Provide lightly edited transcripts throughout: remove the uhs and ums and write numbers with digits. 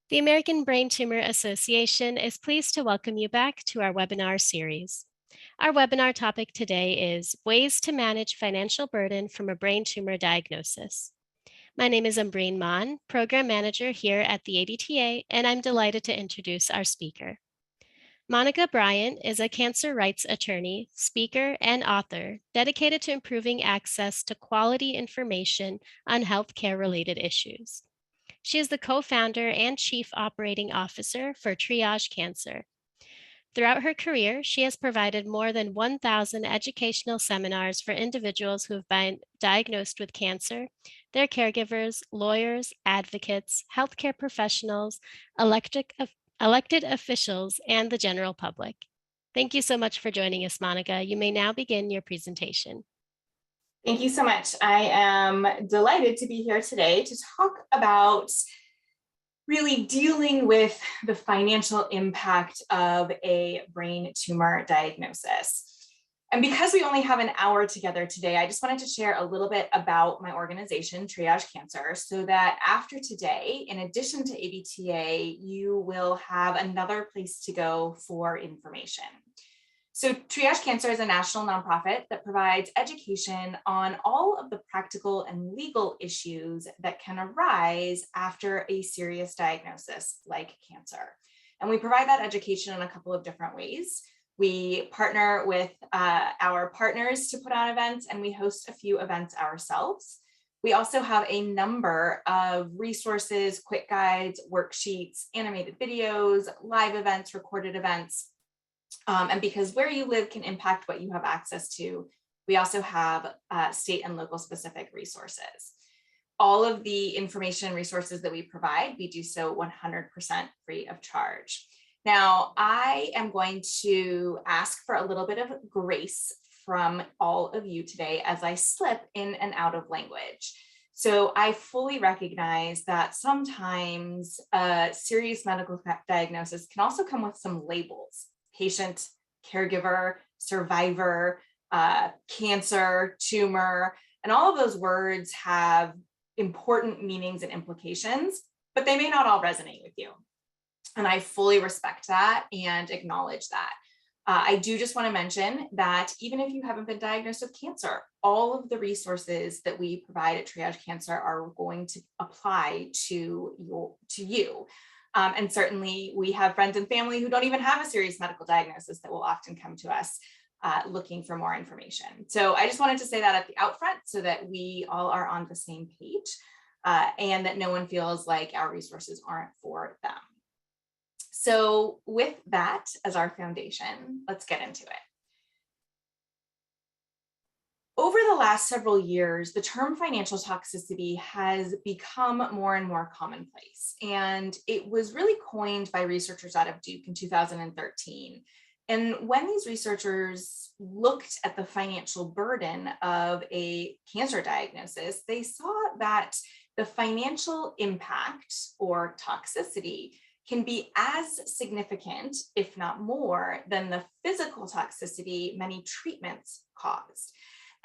The American Brain Tumor Association is pleased to welcome you back to our webinar series. Our webinar topic today is Ways to Manage Financial Burden from a Brain Tumor Diagnosis. My name is Umbreen Maan, Program Manager here at the ABTA, and I'm delighted to introduce our speaker. Monica Bryant is a cancer rights attorney, speaker, and author dedicated to improving access to quality information on healthcare-related issues. She is the co-founder and chief operating officer for Triage Cancer. Throughout her career, she has provided more than 1,000 educational seminars for individuals who have been diagnosed with cancer, their caregivers, lawyers, advocates, healthcare professionals, elected officials, and the general public. Thank you so much for joining us, Monica. You may now begin your presentation. Thank you so much. I am delighted to be here today to talk about really dealing with the financial impact of a brain tumor diagnosis. And because we only have an hour together today, I just wanted to share a little bit about my organization, Triage Cancer, so that after today, in addition to ABTA, you will have another place to go for information. So Triage Cancer is a national nonprofit that provides education on all of the practical and legal issues that can arise after a serious diagnosis like cancer. And we provide that education in a couple of different ways. We partner with our partners to put on events, and we host a few events ourselves. We also have a number of resources, quick guides, worksheets, animated videos, live events, recorded events. And because where you live can impact what you have access to, we also have state and local specific resources. All of the information and resources that we provide, we do so 100% free of charge. Now, I am going to ask for a little bit of grace from all of you today as I slip in and out of language. So I fully recognize that sometimes a serious medical diagnosis can also come with some labels: patient, caregiver, survivor, cancer, tumor, and all of those words have important meanings and implications, but they may not all resonate with you. And I fully respect that and acknowledge that. I do just want to mention that even if you haven't been diagnosed with cancer, all of the resources that we provide at Triage Cancer are going to apply to you. And certainly we have friends and family who don't even have a serious medical diagnosis that will often come to us looking for more information. So I just wanted to say that at the outfront so that we all are on the same page and that no one feels like our resources aren't for them. So with that as our foundation, let's get into it. Over the last several years, the term financial toxicity has become more and more commonplace, and it was really coined by researchers out of Duke in 2013. And when these researchers looked at the financial burden of a cancer diagnosis, they saw that the financial impact or toxicity can be as significant, if not more, than the physical toxicity many treatments caused.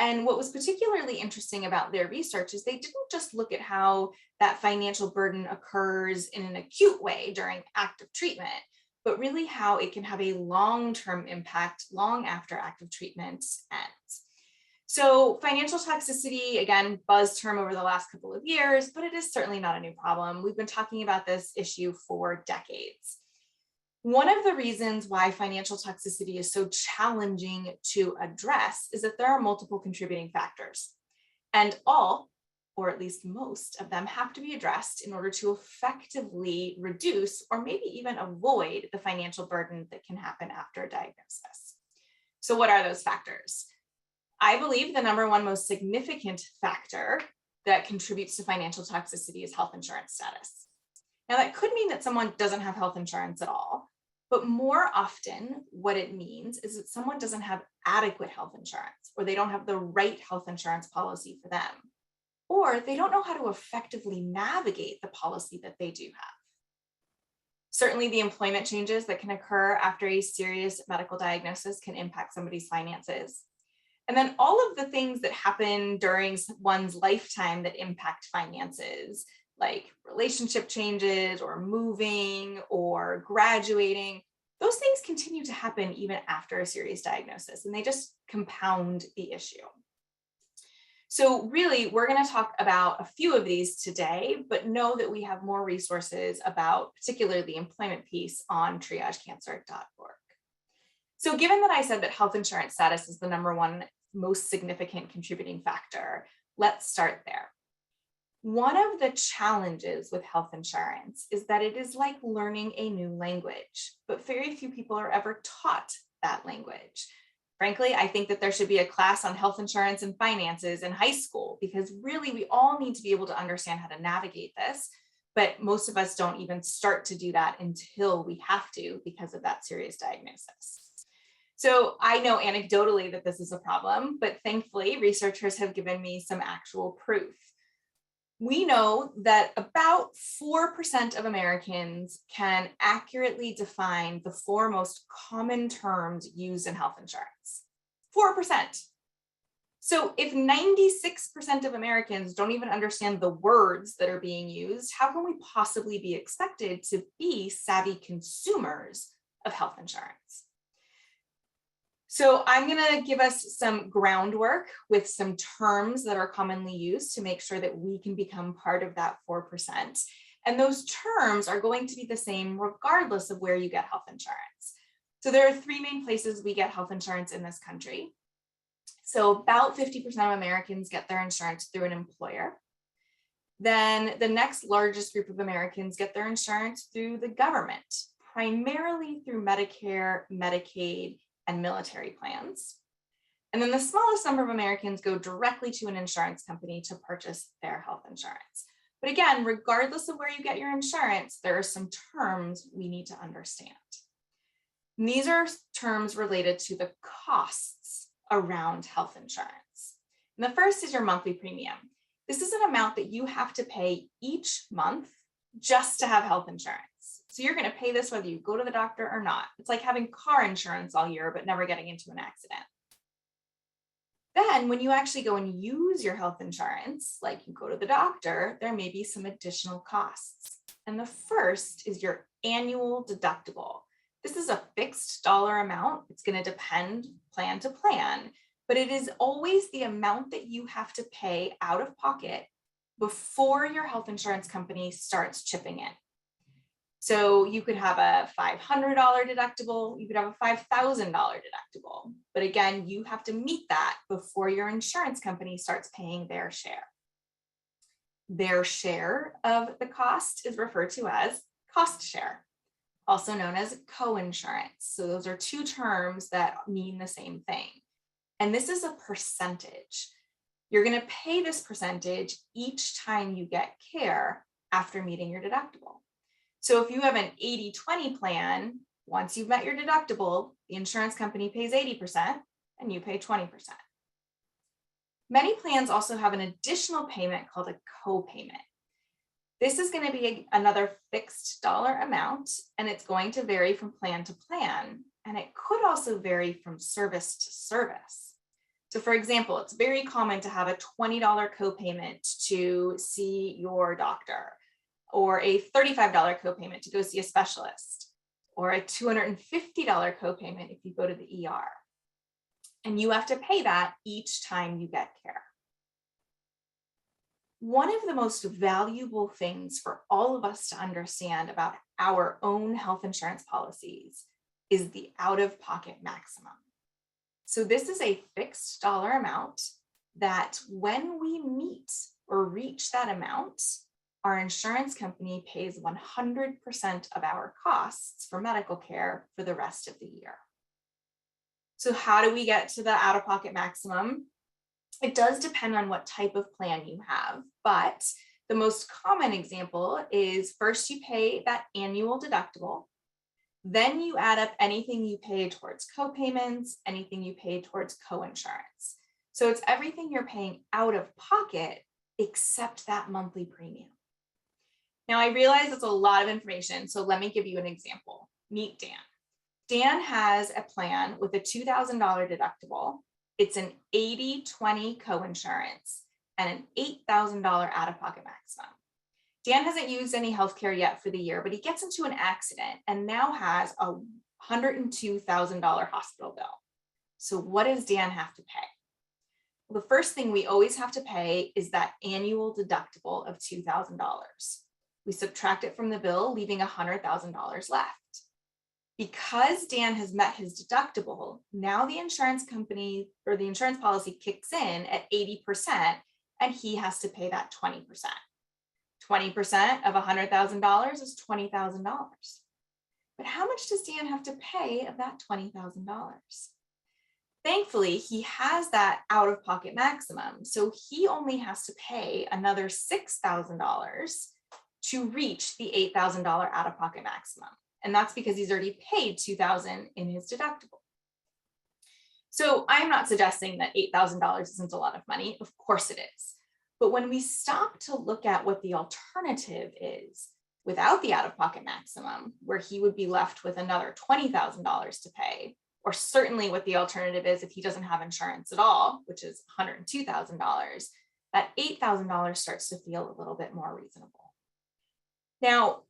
And what was particularly interesting about their research is they didn't just look at how that financial burden occurs in an acute way during active treatment, but really how it can have a long-term impact long after active treatment ends. So financial toxicity, again, buzz term over the last couple of years, but it is certainly not a new problem. We've been talking about this issue for decades. One of the reasons why financial toxicity is so challenging to address is that there are multiple contributing factors, and all, or at least most of them, have to be addressed in order to effectively reduce or maybe even avoid the financial burden that can happen after a diagnosis. So what are those factors? I believe the number one most significant factor that contributes to financial toxicity is health insurance status. Now, that could mean that someone doesn't have health insurance at all, but more often what it means is that someone doesn't have adequate health insurance, or they don't have the right health insurance policy for them, or they don't know how to effectively navigate the policy that they do have. Certainly, the employment changes that can occur after a serious medical diagnosis can impact somebody's finances. And then all of the things that happen during one's lifetime that impact finances, like relationship changes or moving or graduating. Those things continue to happen even after a serious diagnosis, and they just compound the issue. So really, we're going to talk about a few of these today, but know that we have more resources about particularly the employment piece on triagecancer.org. So given that I said that health insurance status is the number one most significant contributing factor, let's start there. One of the challenges with health insurance is that it is like learning a new language, but very few people are ever taught that language. Frankly, I think that there should be a class on health insurance and finances in high school, because really we all need to be able to understand how to navigate this, but most of us don't even start to do that until we have to because of that serious diagnosis. So I know anecdotally that this is a problem, but thankfully researchers have given me some actual proof. We know that about 4% of Americans can accurately define the four most common terms used in health insurance. 4%. So if 96% of Americans don't even understand the words that are being used, how can we possibly be expected to be savvy consumers of health insurance? So I'm going to give us some groundwork with some terms that are commonly used to make sure that we can become part of that 4%. And those terms are going to be the same regardless of where you get health insurance. So there are three main places we get health insurance in this country. So about 50% of Americans get their insurance through an employer. Then the next largest group of Americans get their insurance through the government, primarily through Medicare, Medicaid, and military plans. And then the smallest number of Americans go directly to an insurance company to purchase their health insurance. But again, regardless of where you get your insurance, there are some terms we need to understand. And these are terms related to the costs around health insurance. And the first is your monthly premium. This is an amount that you have to pay each month just to have health insurance. So you're going to pay this whether you go to the doctor or not. It's like having car insurance all year, but never getting into an accident. Then when you actually go and use your health insurance, like you go to the doctor, there may be some additional costs. And the first is your annual deductible. This is a fixed dollar amount. It's going to depend plan to plan, but it is always the amount that you have to pay out of pocket before your health insurance company starts chipping in. So you could have a $500 deductible, you could have a $5,000 deductible. But again, you have to meet that before your insurance company starts paying their share. Their share of the cost is referred to as cost share, also known as co-insurance. So those are two terms that mean the same thing. And this is a percentage. You're going to pay this percentage each time you get care after meeting your deductible. So if you have an 80-20 plan, once you've met your deductible, the insurance company pays 80% and you pay 20%. Many plans also have an additional payment called a co-payment. This is going to be another fixed dollar amount, and it's going to vary from plan to plan, and it could also vary from service to service. So for example, it's very common to have a $20 copayment to see your doctor, or a $35 copayment to go see a specialist, or a $250 copayment if you go to the ER. And you have to pay that each time you get care. One of the most valuable things for all of us to understand about our own health insurance policies is the out-of-pocket maximum. So this is a fixed dollar amount that when we meet or reach that amount, our insurance company pays 100% of our costs for medical care for the rest of the year. So how do we get to the out-of-pocket maximum? It does depend on what type of plan you have, but the most common example is first you pay that annual deductible, then you add up anything you pay towards co-payments, anything you pay towards co-insurance. So it's everything you're paying out of pocket except that monthly premium. Now, I realize it's a lot of information, so let me give you an example. Meet Dan. Dan has a plan with a $2,000 deductible. It's an 80-20 co-insurance and an $8,000 out-of-pocket maximum. Dan hasn't used any healthcare yet for the year, but he gets into an accident and now has a $102,000 hospital bill. So what does Dan have to pay? Well, the first thing we always have to pay is that annual deductible of $2,000. We subtract it from the bill, leaving $100,000 left. Because Dan has met his deductible, now the insurance company or the insurance policy kicks in at 80%, and he has to pay that 20%. 20% of $100,000 is $20,000. But how much does Dan have to pay of that $20,000? Thankfully, he has that out-of-pocket maximum, so he only has to pay another $6,000 to reach the $8,000 out-of-pocket maximum. And that's because he's already paid $2,000 in his deductible. So I'm not suggesting that $8,000 isn't a lot of money. Of course it is. But when we stop to look at what the alternative is without the out-of-pocket maximum, where he would be left with another $20,000 to pay, or certainly what the alternative is if he doesn't have insurance at all, which is $102,000, that $8,000 starts to feel a little bit more reasonable. Now,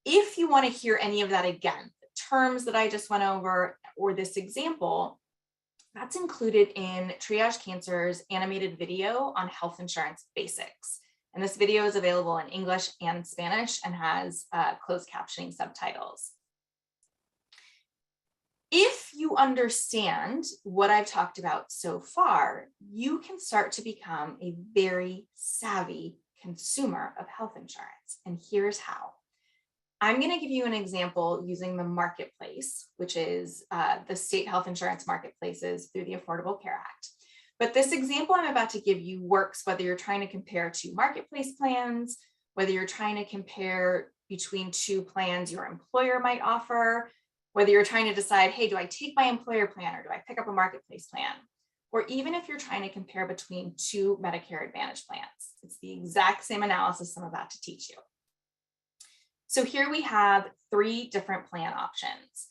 if you want to hear any of that again, the terms that I just went over or this example, that's included in Triage Cancer's animated video on health insurance basics. And this video is available in English and Spanish and has closed captioning subtitles. If you understand what I've talked about so far, you can start to become a very savvy consumer of health insurance. And here's how. I'm going to give you an example using the marketplace, which is the state health insurance marketplaces through the Affordable Care Act. But this example I'm about to give you works whether you're trying to compare two marketplace plans, whether you're trying to compare between two plans your employer might offer, whether you're trying to decide, hey, do I take my employer plan or do I pick up a marketplace plan? Or even if you're trying to compare between two Medicare Advantage plans. It's the exact same analysis I'm about to teach you. So here we have three different plan options.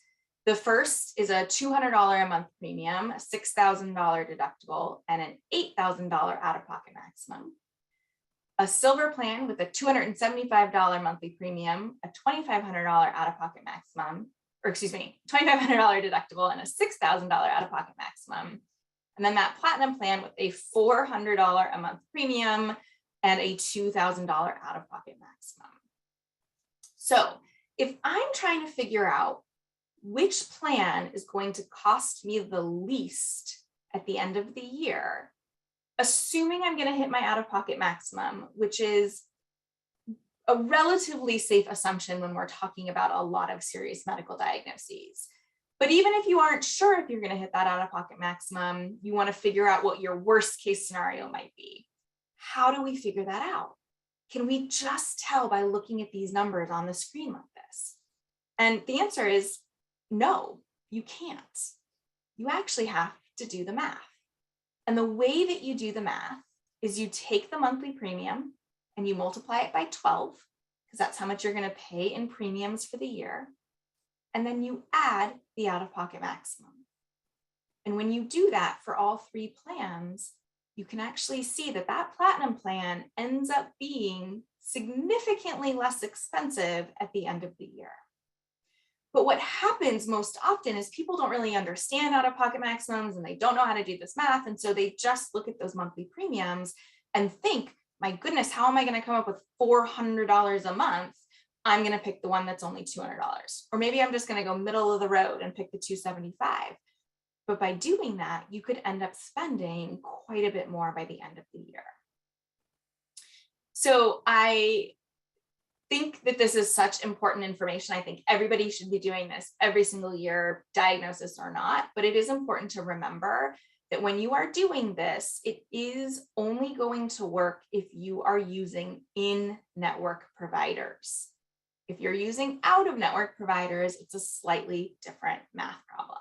The first is a $200 a month premium, a $6,000 deductible, and an $8,000 out-of-pocket maximum. A silver plan with a $275 monthly premium, a $2,500 out-of-pocket maximum, or excuse me, $2,500 deductible and a $6,000 out-of-pocket maximum. And then that platinum plan with a $400 a month premium and a $2,000 out-of-pocket maximum. So if I'm trying to figure out which plan is going to cost me the least at the end of the year, assuming I'm going to hit my out-of-pocket maximum, which is a relatively safe assumption when we're talking about a lot of serious medical diagnoses. But even if you aren't sure if you're going to hit that out-of-pocket maximum, you want to figure out what your worst case scenario might be. How do we figure that out? Can we just tell by looking at these numbers on the screen like this? And the answer is no, you can't. You actually have to do the math. And the way that you do the math is you take the monthly premium and you multiply it by 12, because that's how much you're going to pay in premiums for the year. And then you add the out-of-pocket maximum. And when you do that for all three plans, you can actually see that that platinum plan ends up being significantly less expensive at the end of the year. But what happens most often is people don't really understand out-of-pocket maximums and they don't know how to do this math. And so they just look at those monthly premiums and think, my goodness, how am I going to come up with $400 a month? I'm going to pick the one that's only $200. Or maybe I'm just going to go middle of the road and pick the $275. But by doing that, you could end up spending quite a bit more by the end of the year. So I think that this is such important information. I think everybody should be doing this every single year, diagnosis or not, but it is important to remember that when you are doing this, it is only going to work if you are using in-network providers. If you're using out-of-network providers, it's a slightly different math problem.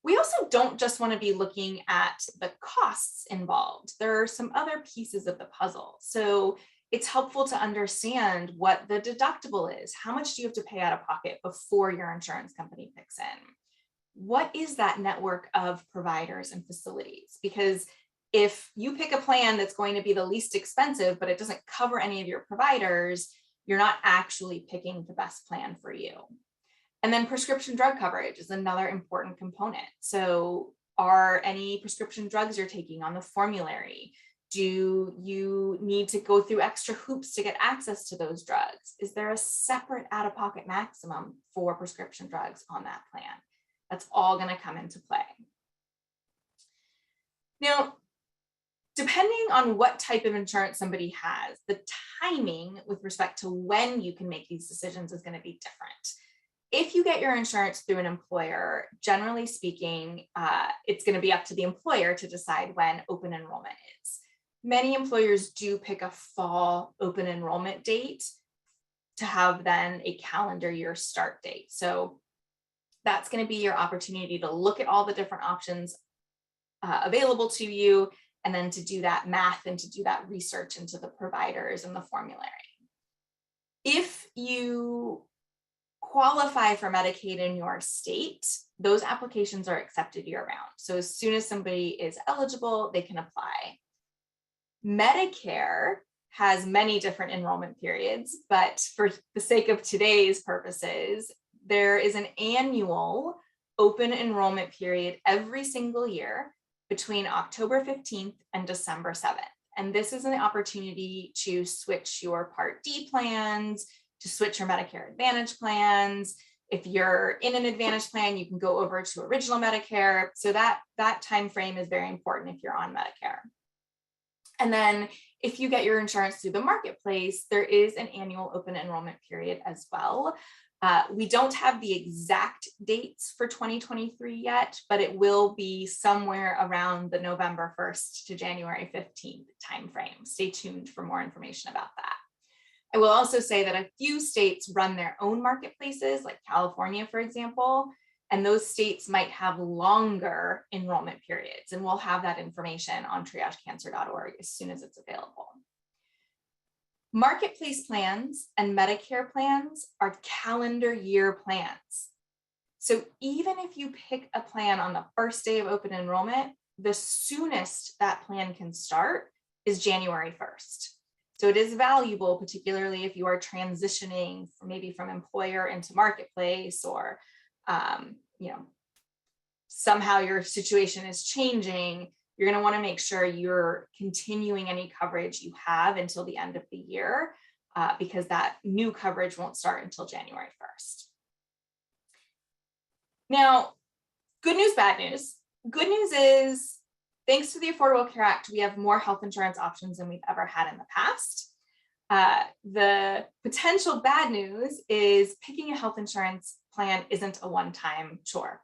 We also don't just want to be looking at the costs involved. There are some other pieces of the puzzle. So it's helpful to understand what the deductible is. How much do you have to pay out of pocket before your insurance company kicks in? What is that network of providers and facilities? Because If you pick a plan that's going to be the least expensive, but it doesn't cover any of your providers, you're not actually picking the best plan for you. And then prescription drug coverage is another important component. So are any prescription drugs you're taking on the formulary? Do you need to go through extra hoops to get access to those drugs? Is there a separate out-of-pocket maximum for prescription drugs on that plan? That's all going to come into play. Now, depending on what type of insurance somebody has, the timing with respect to when you can make these decisions is going to be different. If you get your insurance through an employer, generally speaking, it's going to be up to the employer to decide when open enrollment is. Many employers do pick a fall open enrollment date to have then a calendar year start date. So that's going to be your opportunity to look at all the different options available to you, and then to do that math and to do that research into the providers and the formulary. If you qualify for Medicaid in your state, those applications are accepted year-round. So as soon as somebody is eligible, they can apply. Medicare has many different enrollment periods, but for the sake of today's purposes, there is an annual open enrollment period every single year between October 15th and December 7th. And this is an opportunity to switch your Part D plans, to switch your Medicare Advantage plans. If you're in an Advantage plan, you can go over to original Medicare. So that time frame is very important if you're on Medicare. And then if you get your insurance through the marketplace, there is an annual open enrollment period as well. We don't have the exact dates for 2023 yet, but it will be somewhere around the November 1st to January 15th timeframe. Stay tuned for more information about that. I will also say that a few states run their own marketplaces, like California, for example, and those states might have longer enrollment periods, and we'll have that information on triagecancer.org as soon as it's available. Marketplace plans and Medicare plans are calendar year plans. So even if you pick a plan on the first day of open enrollment, the soonest that plan can start is January 1st. So it is valuable, particularly if you are transitioning maybe from employer into marketplace, or somehow your situation is changing. You're going to want to make sure you're continuing any coverage you have until the end of the year, because that new coverage won't start until January 1st. Now, good news, bad news. Good news is, thanks to the Affordable Care Act, we have more health insurance options than we've ever had in the past. The potential bad news is picking a health insurance plan isn't a one-time chore.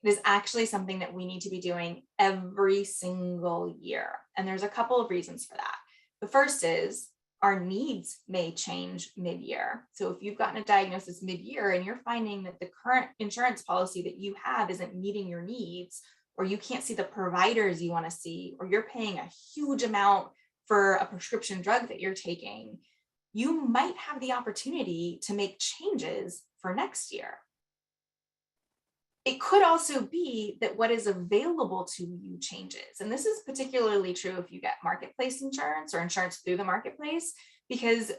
It is actually something that we need to be doing every single year. And there's a couple of reasons for that. The first is our needs may change mid-year. So if you've gotten a diagnosis mid-year and you're finding that the current insurance policy that you have isn't meeting your needs, or you can't see the providers you want to see, or you're paying a huge amount for a prescription drug that you're taking, you might have the opportunity to make changes for next year. It could also be that what is available to you changes. And this is particularly true if you get marketplace insurance or insurance through the marketplace, because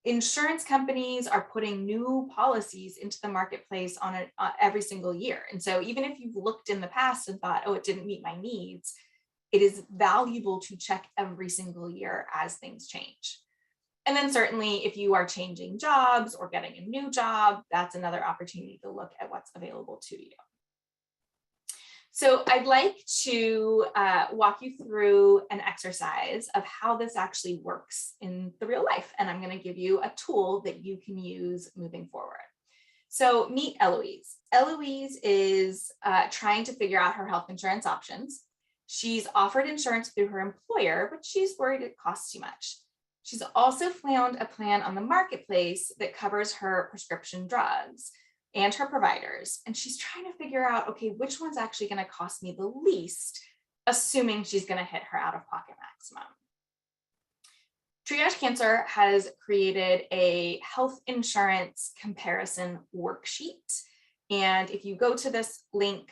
insurance companies are putting new policies into the marketplace on every single year. And so even if you've looked in the past and thought, oh, it didn't meet my needs, it is valuable to check every single year as things change. And then certainly if you are changing jobs or getting a new job, that's another opportunity to look at what's available to you. So I'd like to walk you through an exercise of how this actually works in the real life. And I'm going to give you a tool that you can use moving forward. So meet Eloise. Eloise is trying to figure out her health insurance options. She's offered insurance through her employer, but she's worried it costs too much. She's also found a plan on the marketplace that covers her prescription drugs and her providers. And she's trying to figure out, okay, which one's actually going to cost me the least, assuming she's going to hit her out-of-pocket maximum. Triage Cancer has created a health insurance comparison worksheet. And if you go to this link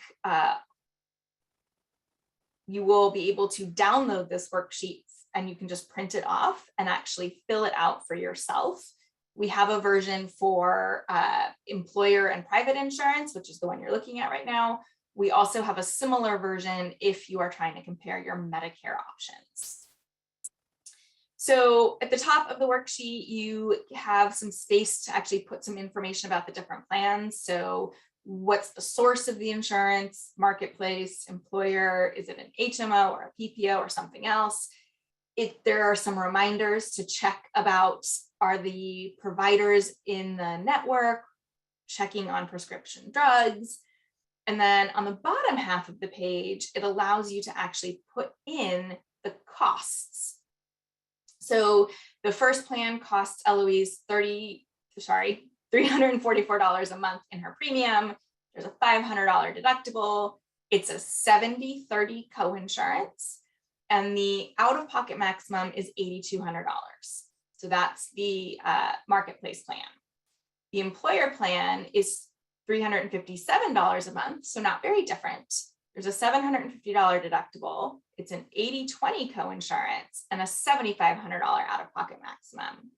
you will be able to download this worksheet and you can just print it off and actually fill it out for yourself. We have a version for employer and private insurance, which is the one you're looking at right now. We also have a similar version if you are trying to compare your Medicare options. So at the top of the worksheet, you have some space to actually put some information about the different plans. So what's the source of the insurance, marketplace, employer, is it an HMO or a PPO or something else? There are some reminders to check about, are the providers in the network, checking on prescription drugs. And then on the bottom half of the page, it allows you to actually put in the costs. So the first plan costs Eloise $344 a month in her premium. There's a $500 deductible. It's a 70-30 coinsurance. And the out-of-pocket maximum is $8,200. So that's the marketplace plan. The employer plan is $357 a month, so not very different. There's a $750 deductible. It's an 80-20 coinsurance and a $7,500 out-of-pocket maximum.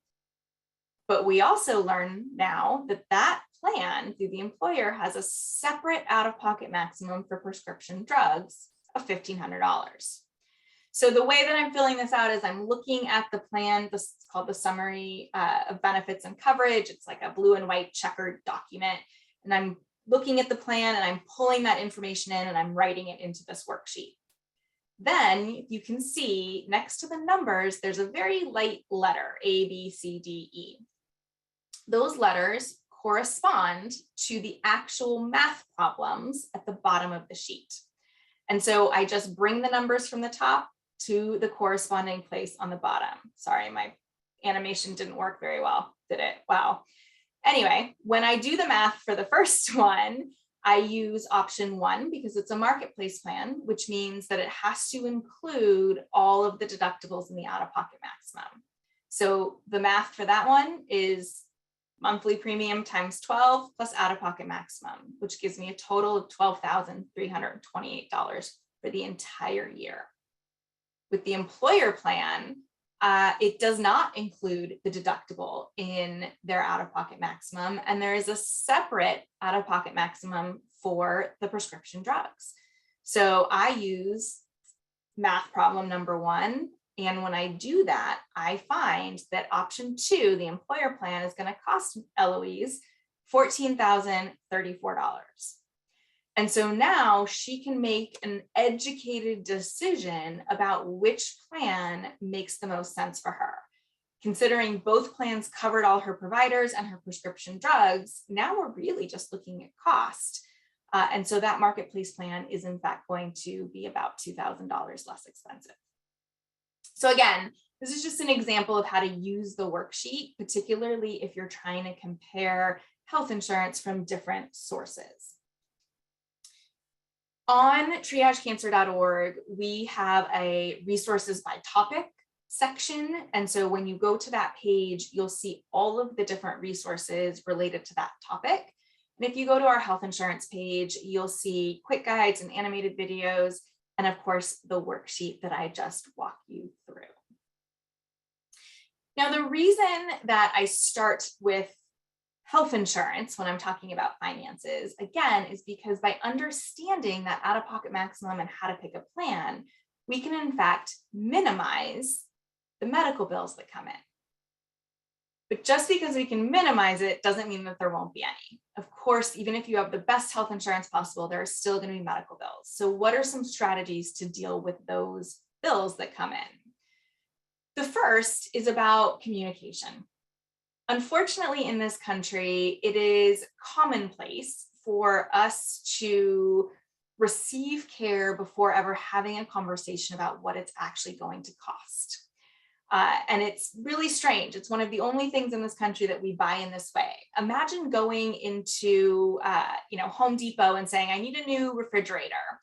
But we also learn now that that plan through the employer has a separate out-of-pocket maximum for prescription drugs of $1,500. So the way that I'm filling this out is I'm looking at the plan. This is called the summary of benefits and coverage. It's like a blue and white checkered document. And I'm looking at the plan and I'm pulling that information in and I'm writing it into this worksheet. Then you can see next to the numbers, there's a very light letter, A, B, C, D, E. Those letters correspond to the actual math problems at the bottom of the sheet. And so I just bring the numbers from the top to the corresponding place on the bottom. Sorry, my animation didn't work very well, did it? Wow. Anyway, when I do the math for the first one, I use option 1 because it's a marketplace plan, which means that it has to include all of the deductibles in the out-of-pocket maximum. So the math for that one is monthly premium times 12 plus out-of-pocket maximum, which gives me a total of $12,328 for the entire year. With the employer plan, it does not include the deductible in their out-of-pocket maximum, and there is a separate out-of-pocket maximum for the prescription drugs. So I use math problem number 1, and when I do that, I find that option 2, the employer plan, is going to cost Eloise $14,034. And so now she can make an educated decision about which plan makes the most sense for her. Considering both plans covered all her providers and her prescription drugs, now we're really just looking at cost. And so that marketplace plan is in fact going to be about $2,000 less expensive. So again, this is just an example of how to use the worksheet, particularly if you're trying to compare health insurance from different sources. On triagecancer.org, we have a resources by topic section. And so when you go to that page, you'll see all of the different resources related to that topic. And if you go to our health insurance page, you'll see quick guides and animated videos, and of course, the worksheet that I just walked you through. Now, the reason that I start with health insurance when I'm talking about finances, again, is because by understanding that out-of-pocket maximum and how to pick a plan, we can in fact minimize the medical bills that come in. But just because we can minimize it doesn't mean that there won't be any. Of course, even if you have the best health insurance possible, there are still going to be medical bills. So what are some strategies to deal with those bills that come in? The first is about communication. Unfortunately, in this country, it is commonplace for us to receive care before ever having a conversation about what it's actually going to cost. And it's really strange. It's one of the only things in this country that we buy in this way. Imagine going into Home Depot and saying, I need a new refrigerator.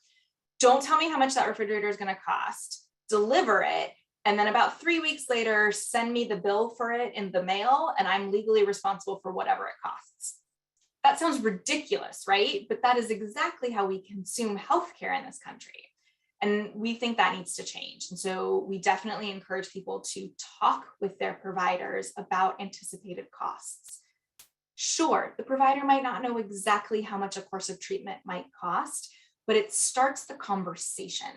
Don't tell me how much that refrigerator is going to cost. Deliver it. And then about 3 weeks later, send me the bill for it in the mail, and I'm legally responsible for whatever it costs. That sounds ridiculous, right? But that is exactly how we consume healthcare in this country. And we think that needs to change. And so we definitely encourage people to talk with their providers about anticipated costs. Sure, the provider might not know exactly how much a course of treatment might cost, but it starts the conversation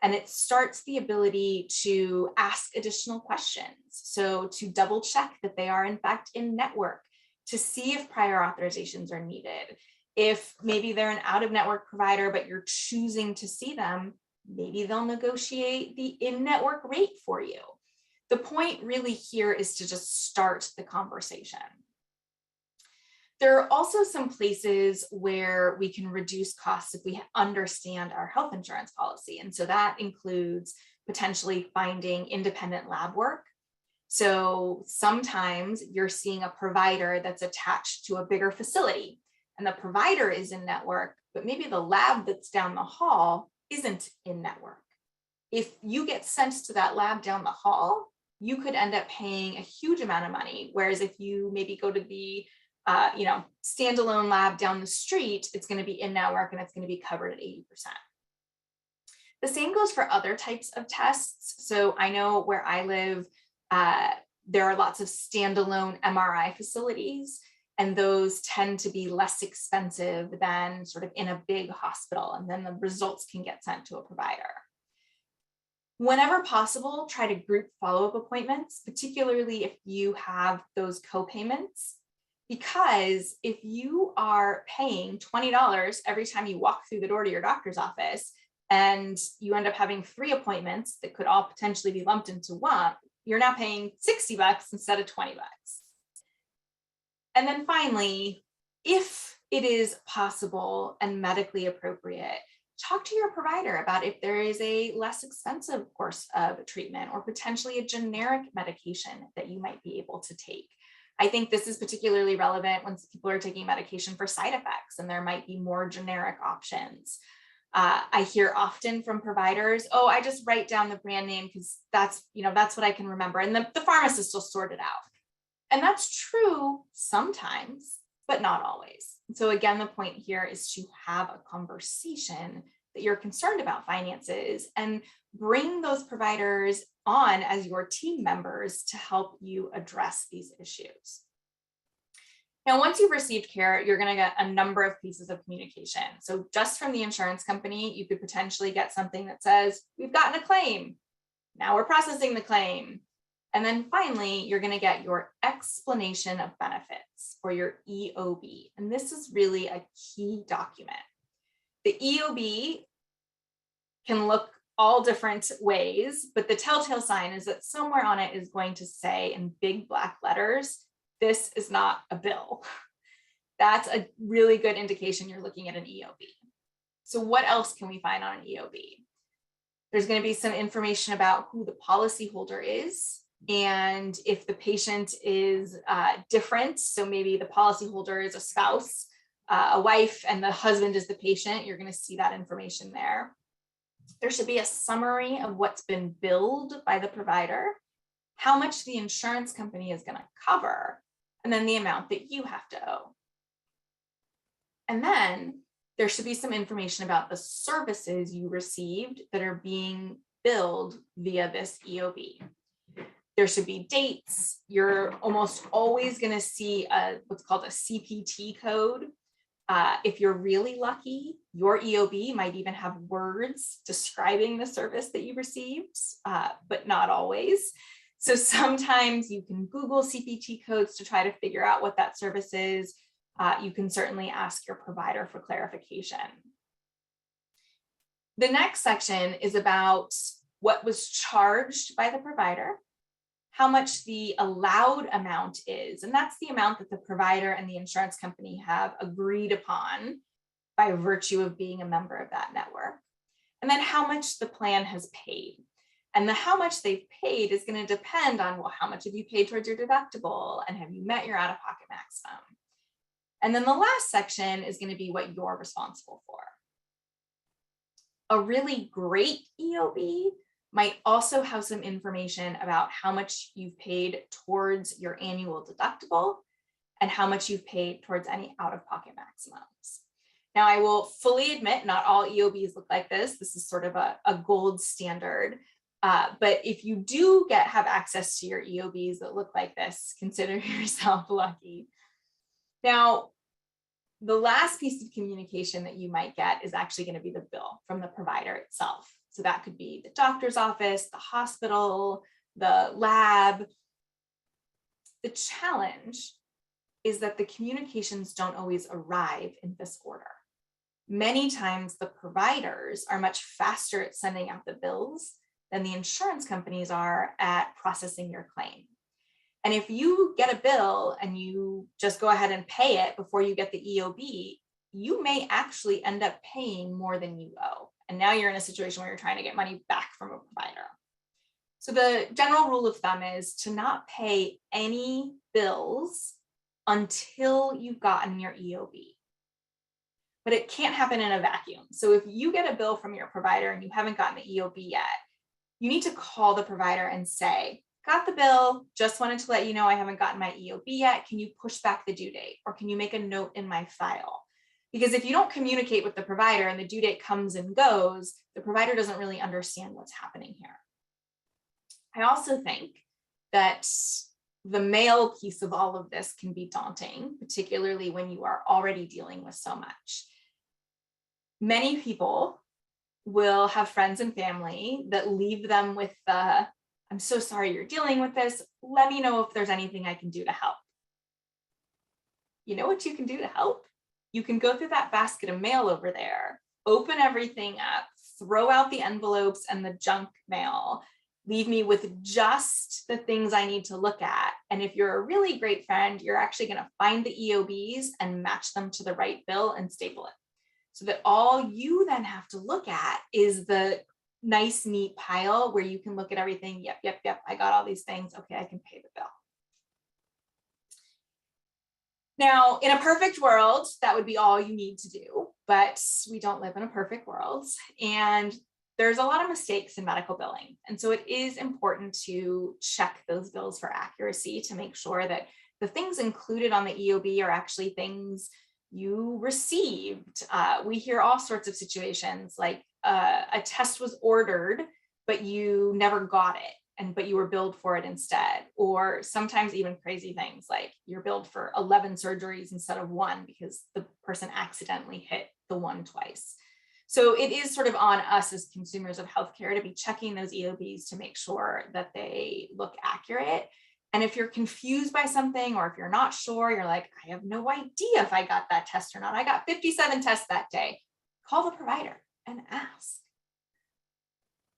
and it starts the ability to ask additional questions. So to double check that they are in fact in network, to see if prior authorizations are needed. If maybe they're an out-of-network provider, but you're choosing to see them, maybe they'll negotiate the in-network rate for you. The point really here is to just start the conversation. There are also some places where we can reduce costs if we understand our health insurance policy. And so that includes potentially finding independent lab work. So sometimes you're seeing a provider that's attached to a bigger facility and the provider is in network, but maybe the lab that's down the hall isn't in network. If you get sent to that lab down the hall, you could end up paying a huge amount of money. Whereas if you maybe go to the standalone lab down the street, it's going to be in network and it's going to be covered at 80%. The same goes for other types of tests. So I know where I live, there are lots of standalone MRI facilities, and those tend to be less expensive than sort of in a big hospital, and then the results can get sent to a provider. Whenever possible, try to group follow-up appointments, particularly if you have those co-payments. Because if you are paying $20 every time you walk through the door to your doctor's office and you end up having 3 appointments that could all potentially be lumped into one, you're now paying $60 instead of $20. And then finally, if it is possible and medically appropriate, talk to your provider about if there is a less expensive course of treatment or potentially a generic medication that you might be able to take. I think this is particularly relevant when people are taking medication for side effects and there might be more generic options. I hear often from providers, oh, I just write down the brand name because that's what I can remember. And the pharmacist will sort it out. And that's true sometimes, but not always. So again, the point here is to have a conversation that you're concerned about finances and bring those providers on as your team members to help you address these issues. Now, once you've received care, you're going to get a number of pieces of communication. So just from the insurance company, you could potentially get something that says, we've gotten a claim. Now we're processing the claim. And then finally, you're going to get your explanation of benefits, or your EOB. And this is really a key document. The EOB can look all different ways, but the telltale sign is that somewhere on it is going to say in big black letters, this is not a bill. That's a really good indication you're looking at an EOB. So what else can we find on an EOB? There's going to be some information about who the policyholder is, and if the patient is different, so maybe the policyholder is a spouse, a wife, and the husband is the patient, you're going to see that information there. There should be a summary of what's been billed by the provider, how much the insurance company is going to cover, and then the amount that you have to owe. And then there should be some information about the services you received that are being billed via this EOB. There should be dates. You're almost always going to see what's called a CPT code. If you're really lucky, your EOB might even have words describing the service that you received, but not always. So sometimes you can Google CPT codes to try to figure out what that service is. You can certainly ask your provider for clarification. The next section is about what was charged by the provider, how much the allowed amount is, and that's the amount that the provider and the insurance company have agreed upon by virtue of being a member of that network, and then how much the plan has paid. And the how much they've paid is going to depend on, well, how much have you paid towards your deductible, and have you met your out-of-pocket maximum? And then the last section is going to be what you're responsible for. A really great EOB might also have some information about how much you've paid towards your annual deductible and how much you've paid towards any out-of-pocket maximums. Now, I will fully admit not all EOBs look like this. This is sort of a gold standard. But if you do have access to your EOBs that look like this, consider yourself lucky. Now, the last piece of communication that you might get is actually going to be the bill from the provider itself. So that could be the doctor's office, the hospital, the lab. The challenge is that the communications don't always arrive in this order. Many times the providers are much faster at sending out the bills than the insurance companies are at processing your claim. And if you get a bill and you just go ahead and pay it before you get the EOB, you may actually end up paying more than you owe. And now you're in a situation where you're trying to get money back from a provider. So the general rule of thumb is to not pay any bills until you've gotten your EOB. But it can't happen in a vacuum. So if you get a bill from your provider and you haven't gotten the EOB yet, you need to call the provider and say, got the bill, just wanted to let you know I haven't gotten my EOB yet. Can you push back the due date? Or can you make a note in my file? Because if you don't communicate with the provider and the due date comes and goes, the provider doesn't really understand what's happening here. I also think that the mail piece of all of this can be daunting, particularly when you are already dealing with so much. Many people will have friends and family that leave them with the, I'm so sorry you're dealing with this. Let me know if there's anything I can do to help. You know what you can do to help? You can go through that basket of mail over there, open everything up, throw out the envelopes and the junk mail, leave me with just the things I need to look at. And if you're a really great friend, you're actually going to find the EOBs and match them to the right bill and staple it. So that all you then have to look at is the nice, neat pile where you can look at everything. Yep, I got all these things. Okay, I can pay the bill. Now, in a perfect world, that would be all you need to do, but we don't live in a perfect world. And there's a lot of mistakes in medical billing. And so it is important to check those bills for accuracy to make sure that the things included on the EOB are actually things you received. We hear all sorts of situations like a test was ordered, but you never got it, but you were billed for it instead. Or sometimes even crazy things like you're billed for 11 surgeries instead of 1 because the person accidentally hit the 1 twice. So it is sort of on us as consumers of healthcare to be checking those EOBs to make sure that they look accurate. And if you're confused by something, or if you're not sure, you're like, I have no idea if I got that test or not. I got 57 tests that day. Call the provider and ask.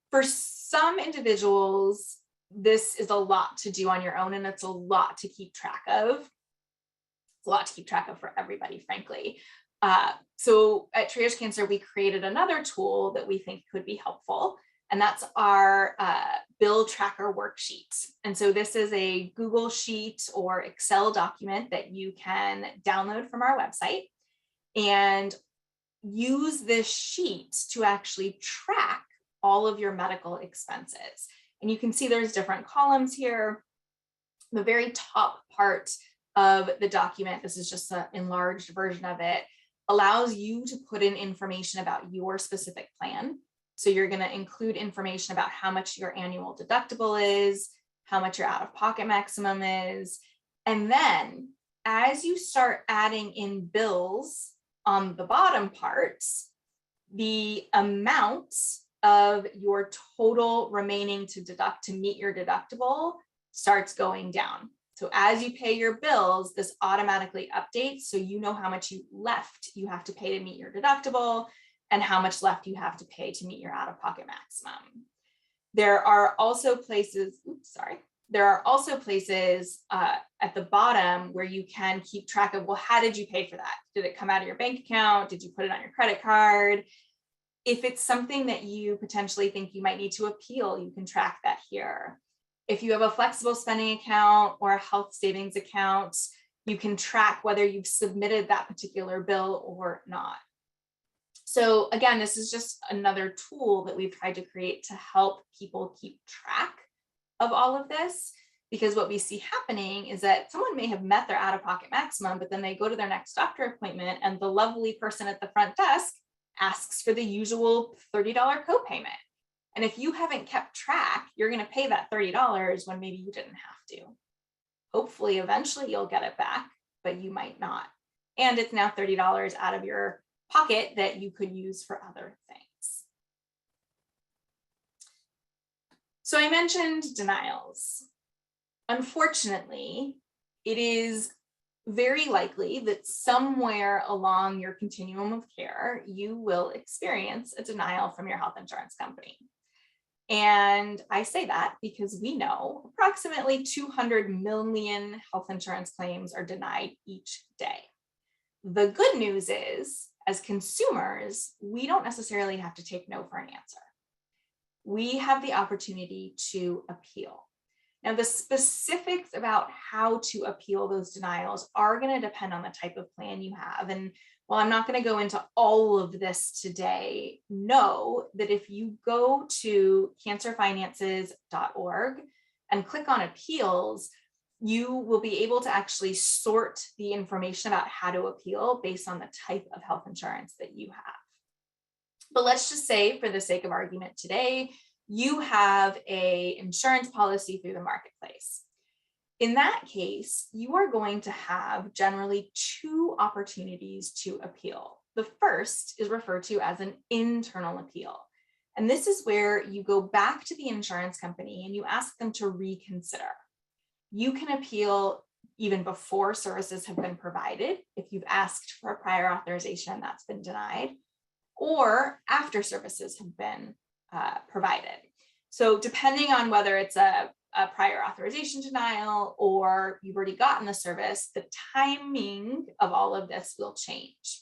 For some individuals, this is a lot to do on your own, and it's a lot to keep track of. It's a lot to keep track of for everybody, frankly. So at Triage Cancer, we created another tool that we think could be helpful, and that's our bill tracker worksheet. And so this is a Google Sheet or Excel document that you can download from our website and use this sheet to actually track all of your medical expenses. And you can see there's different columns here. The very top part of the document, this is just an enlarged version of it, allows you to put in information about your specific plan. So you're going to include information about how much your annual deductible is, how much your out-of-pocket maximum is. And then as you start adding in bills on the bottom parts, the amount of your total remaining to deduct to meet your deductible starts going down. So as you pay your bills, this automatically updates so you know how much you have to pay to meet your deductible and how much left you have to pay to meet your out-of-pocket maximum. There are also places, at the bottom where you can keep track of, well, how did you pay for that? Did it come out of your bank account? Did you put it on your credit card? If it's something that you potentially think you might need to appeal, you can track that here. If you have a flexible spending account or a health savings account, you can track whether you've submitted that particular bill or not. So again, this is just another tool that we've tried to create to help people keep track of all of this. Because what we see happening is that someone may have met their out-of-pocket maximum, but then they go to their next doctor appointment and the lovely person at the front desk asks for the usual $30 copayment. And if you haven't kept track, you're going to pay that $30 when maybe you didn't have to. Hopefully, eventually you'll get it back, but you might not. And it's now $30 out of your pocket that you could use for other things. So I mentioned denials. Unfortunately, it is very likely that somewhere along your continuum of care, you will experience a denial from your health insurance company. And I say that because we know approximately 200 million health insurance claims are denied each day. The good news is, as consumers, we don't necessarily have to take no for an answer. We have the opportunity to appeal. Now, the specifics about how to appeal those denials are going to depend on the type of plan you have. And while I'm not going to go into all of this today, know that if you go to cancerfinances.org and click on appeals, you will be able to actually sort the information about how to appeal based on the type of health insurance that you have. But let's just say, for the sake of argument today, you have an insurance policy through the marketplace. In that case, you are going to have generally two opportunities to appeal. The first is referred to as an internal appeal. And this is where you go back to the insurance company and you ask them to reconsider. You can appeal even before services have been provided, if you've asked for a prior authorization and that's been denied, or after services have been provided. So depending on whether it's a prior authorization denial or you've already gotten the service, the timing of all of this will change.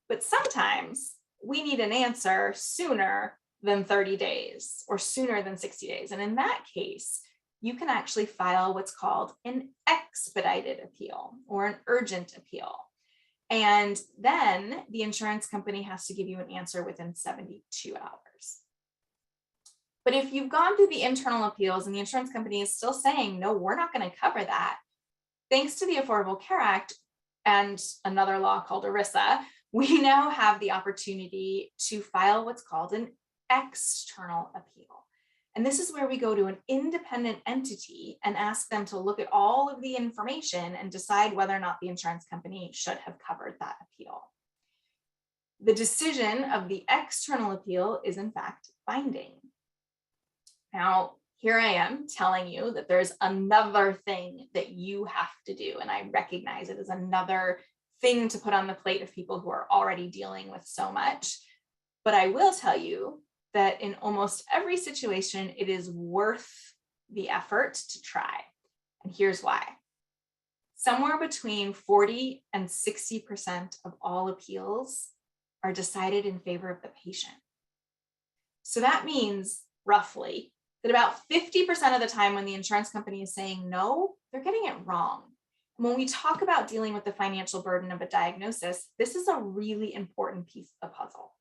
But sometimes we need an answer sooner than 30 days or sooner than 60 days. And in that case, you can actually file what's called an expedited appeal or an urgent appeal. And then the insurance company has to give you an answer within 72 hours. But if you've gone through the internal appeals and the insurance company is still saying, no, we're not going to cover that, thanks to the Affordable Care Act and another law called ERISA, we now have the opportunity to file what's called an external appeal. And this is where we go to an independent entity and ask them to look at all of the information and decide whether or not the insurance company should have covered that appeal. The decision of the external appeal is in fact binding. Now, here I am telling you that there's another thing that you have to do, and I recognize it as another thing to put on the plate of people who are already dealing with so much. But I will tell you that in almost every situation, it is worth the effort to try. And here's why. Somewhere between 40 and 60% of all appeals are decided in favor of the patient. So that means roughly that about 50% of the time when the insurance company is saying no, they're getting it wrong. And when we talk about dealing with the financial burden of a diagnosis, this is a really important piece of the puzzle.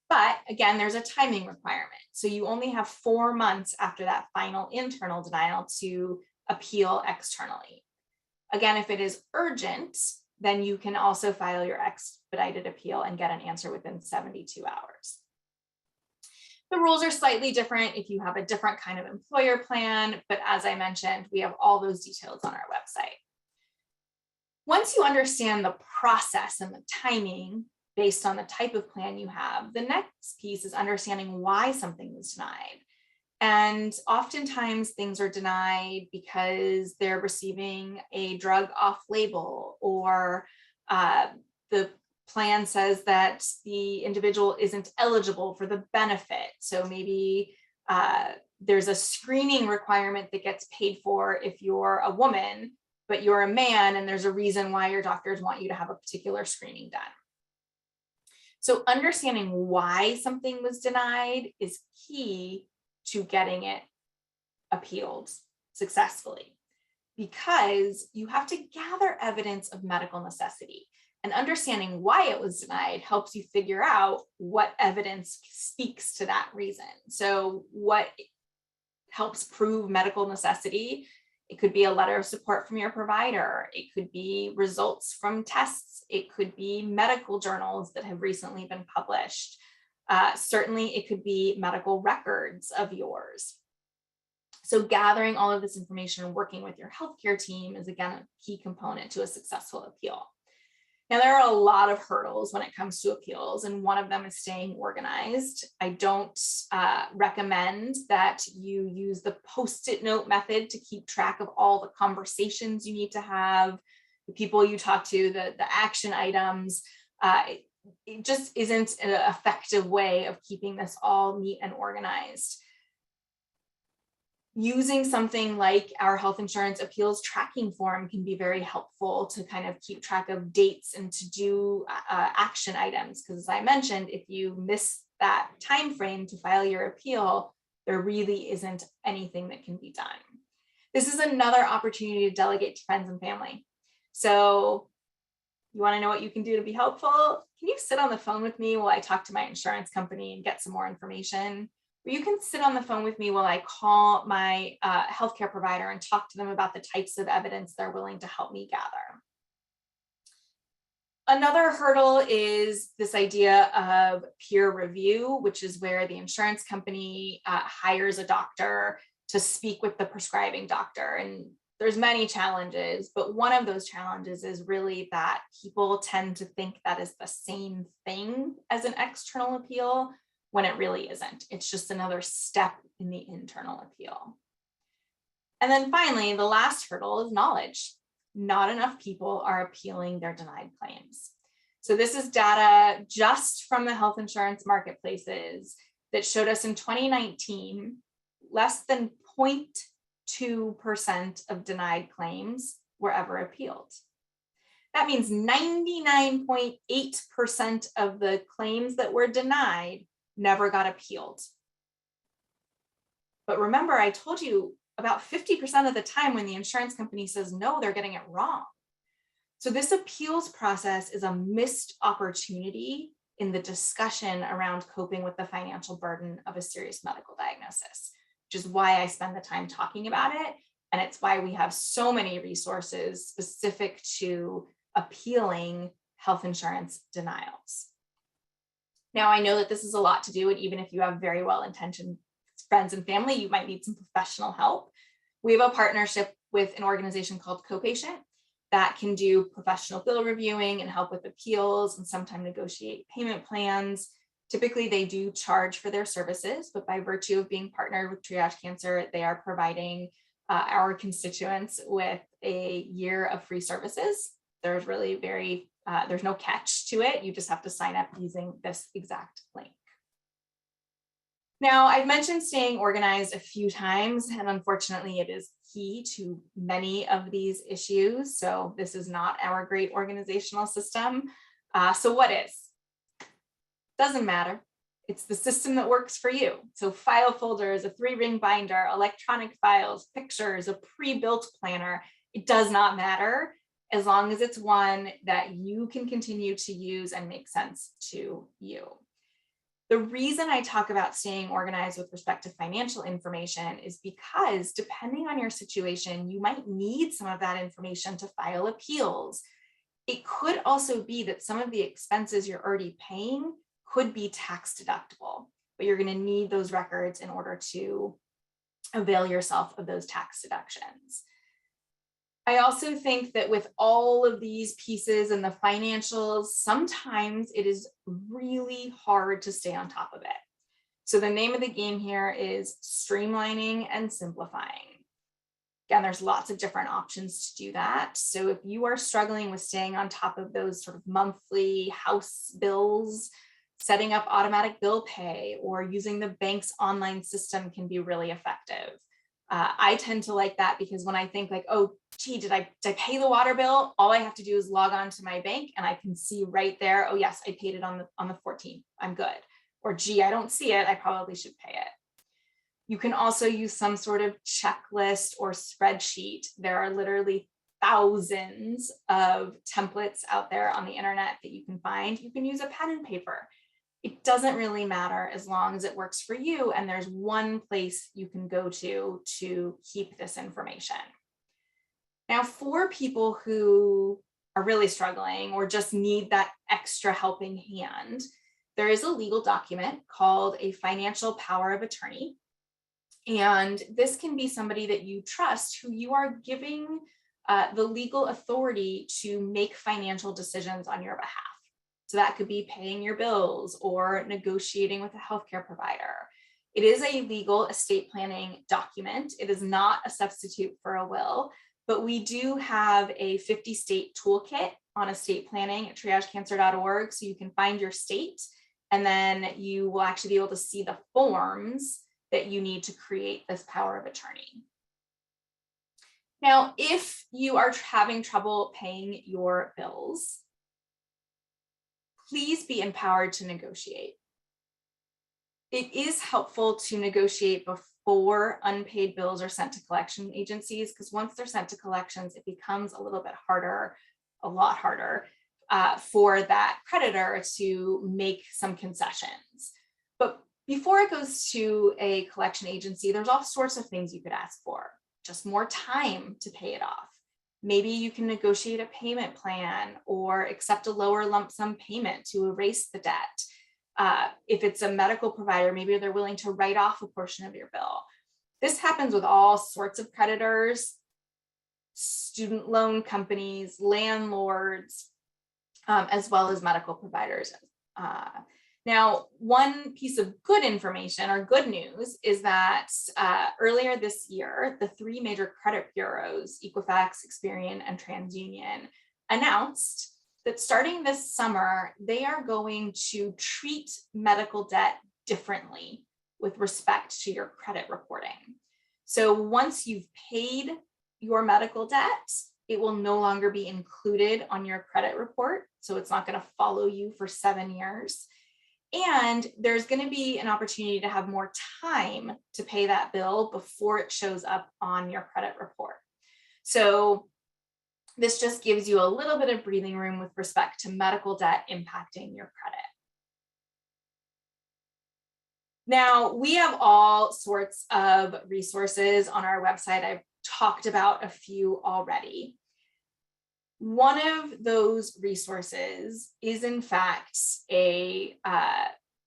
But again, there's a timing requirement. So you only have 4 months after that final internal denial to appeal externally. Again, if it is urgent, then you can also file your expedited appeal and get an answer within 72 hours. The rules are slightly different if you have a different kind of employer plan, but as I mentioned, we have all those details on our website. Once you understand the process and the timing based on the type of plan you have, the next piece is understanding why something was denied. And oftentimes things are denied because they're receiving a drug off label, or the plan says that the individual isn't eligible for the benefit. So maybe there's a screening requirement that gets paid for if you're a woman, but you're a man, and there's a reason why your doctors want you to have a particular screening done. So understanding why something was denied is key to getting it appealed successfully, because you have to gather evidence of medical necessity, and understanding why it was denied helps you figure out what evidence speaks to that reason. So what helps prove medical necessity It could be a letter of support from your provider. It could be results from tests. It could be medical journals that have recently been published. Certainly, it could be medical records of yours. So gathering all of this information and working with your healthcare team is, again, a key component to a successful appeal. Now, there are a lot of hurdles when it comes to appeals, and one of them is staying organized. I don't recommend that you use the Post-it note method to keep track of all the conversations you need to have, the people you talk to, the action items. It just isn't an effective way of keeping this all neat and organized. Using something like our health insurance appeals tracking form can be very helpful to kind of keep track of dates and to do action items. Because as I mentioned, if you miss that time frame to file your appeal, there really isn't anything that can be done. This is another opportunity to delegate to friends and family. So you want to know what you can do to be helpful? Can you sit on the phone with me while I talk to my insurance company and get some more information? Or you can sit on the phone with me while I call my healthcare provider and talk to them about the types of evidence they're willing to help me gather. Another hurdle is this idea of peer review, which is where the insurance company hires a doctor to speak with the prescribing doctor. And there's many challenges, but one of those challenges is really that people tend to think that is the same thing as an external appeal, when it really isn't. It's just another step in the internal appeal. And then finally, the last hurdle is knowledge. Not enough people are appealing their denied claims. So this is data just from the health insurance marketplaces that showed us in 2019, less than 0.2% of denied claims were ever appealed. That means 99.8% of the claims that were denied never got appealed. But remember, I told you about 50% of the time when the insurance company says no, they're getting it wrong. So this appeals process is a missed opportunity in the discussion around coping with the financial burden of a serious medical diagnosis, which is why I spend the time talking about it. And it's why we have so many resources specific to appealing health insurance denials. Now, I know that this is a lot to do, and even if you have very well-intentioned friends and family, you might need some professional help. We have a partnership with an organization called CoPatient that can do professional bill reviewing and help with appeals and sometimes negotiate payment plans. Typically, they do charge for their services, but by virtue of being partnered with Triage Cancer, they are providing our constituents with a year of free services. There's really there's no catch to it. You just have to sign up using this exact link. Now, I've mentioned staying organized a few times, and unfortunately, it is key to many of these issues. So this is not our great organizational system. So what is? Doesn't matter. It's the system that works for you. So file folders, a 3-ring binder, electronic files, pictures, a pre-built planner. It does not matter, as long as it's one that you can continue to use and make sense to you. The reason I talk about staying organized with respect to financial information is because depending on your situation, you might need some of that information to file appeals. It could also be that some of the expenses you're already paying could be tax deductible, but you're going to need those records in order to avail yourself of those tax deductions. I also think that with all of these pieces and the financials, sometimes it is really hard to stay on top of it. So the name of the game here is streamlining and simplifying. Again, there's lots of different options to do that. So if you are struggling with staying on top of those sort of monthly house bills, setting up automatic bill pay or using the bank's online system can be really effective. I tend to like that because when I think like, oh, gee, did I pay the water bill? All I have to do is log on to my bank and I can see right there, oh yes, I paid it on the 14th, I'm good. Or gee, I don't see it, I probably should pay it. You can also use some sort of checklist or spreadsheet. There are literally thousands of templates out there on the internet that you can find. You can use a pen and paper. It doesn't really matter as long as it works for you and there's one place you can go to keep this information. Now, for people who are really struggling or just need that extra helping hand, there is a legal document called a financial power of attorney. And this can be somebody that you trust who you are giving the legal authority to make financial decisions on your behalf. So that could be paying your bills or negotiating with a healthcare provider. It is a legal estate planning document. It is not a substitute for a will, but we do have a 50-state toolkit on estate planning at triagecancer.org. So you can find your state, and then you will actually be able to see the forms that you need to create this power of attorney. Now, if you are having trouble paying your bills, please be empowered to negotiate. It is helpful to negotiate before unpaid bills are sent to collection agencies, because once they're sent to collections, it becomes a little bit harder, a lot harder, for that creditor to make some concessions. But before it goes to a collection agency, there's all sorts of things you could ask for. Just more time to pay it off. Maybe you can negotiate a payment plan or accept a lower lump sum payment to erase the debt. If it's a medical provider, maybe they're willing to write off a portion of your bill. This happens with all sorts of creditors, student loan companies, landlords, as well as medical providers. Now, one piece of good information or good news is that earlier this year, the three major credit bureaus, Equifax, Experian, and TransUnion, announced that starting this summer, they are going to treat medical debt differently with respect to your credit reporting. So once you've paid your medical debt, it will no longer be included on your credit report. So it's not going to follow you for 7 years. And there's going to be an opportunity to have more time to pay that bill before it shows up on your credit report. So this just gives you a little bit of breathing room with respect to medical debt impacting your credit. Now, we have all sorts of resources on our website. I've talked about a few already. One of those resources is, in fact, a